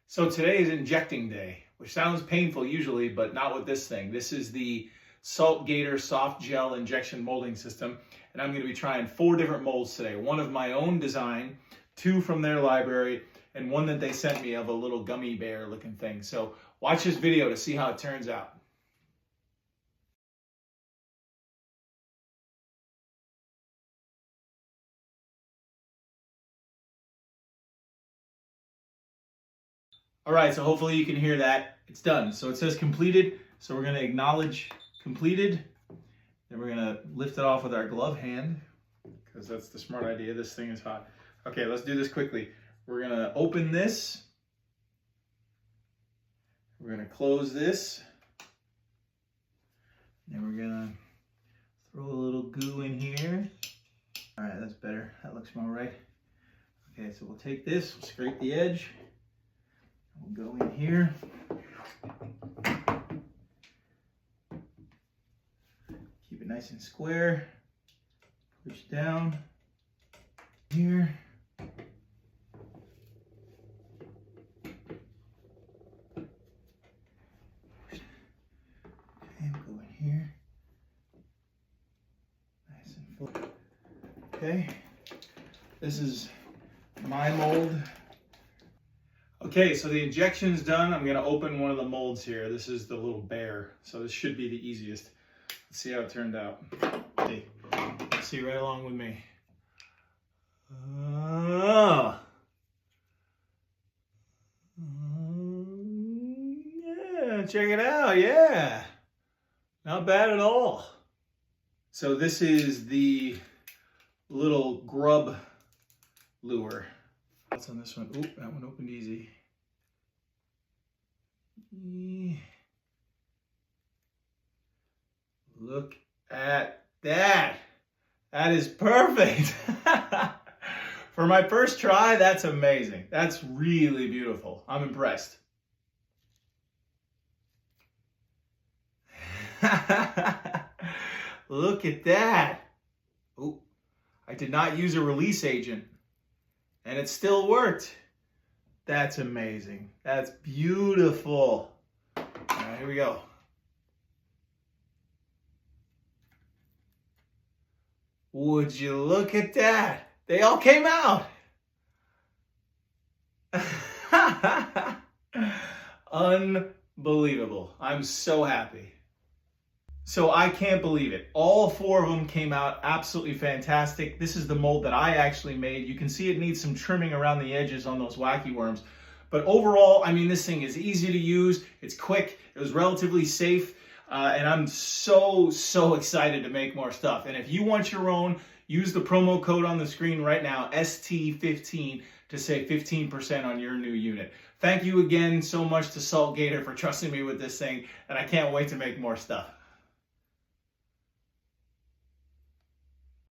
So today is injecting day, which sounds painful usually, but not with this thing. This is the SaltGator soft gel injection molding system, and I'm going to be trying 4 different molds today. One of my own design, 2 from their library, and 1 that they sent me of a little gummy bear looking thing. So watch this video to see how it turns out. All right, so hopefully you can hear that. It's done. So it says completed. So we're going to acknowledge completed. Then we're going to lift it off with our glove hand because that's the smart idea. This thing is hot. Okay, let's do this quickly. We're going to open this. We're going to close this. Then we're going to throw a little goo in here. All right, that's better. That looks more right. Okay, so we'll take this, we'll scrape the edge. We'll go in here. Keep it nice and square. Push down here. Okay, go in here. Nice and full. Okay, this is my mold. Okay, so the injection's done. I'm gonna open one of the molds here. This is the little bear, so this should be the easiest. Let's see how it turned out. See right along with me. Yeah, check it out, yeah. Not bad at all. So this is the little grub lure. What's on this one? Oop, that one opened easy. Look at that. That is perfect. For my first try, that's amazing. That's really beautiful. I'm impressed. Look at that. Oh, I did not use a release agent, and it still worked. That's amazing. That's beautiful. All right, here we go. Would you look at that? They all came out. Unbelievable. I'm so happy. So I can't believe it. All 4 of them came out absolutely fantastic. This is the mold that I actually made. You can see it needs some trimming around the edges on those wacky worms. But overall, I mean, this thing is easy to use. It's quick. It was relatively safe. And I'm so excited to make more stuff. And if you want your own, use the promo code on the screen right now, ST15, to save 15% on your new unit. Thank you again so much to SaltGator for trusting me with this thing. And I can't wait to make more stuff.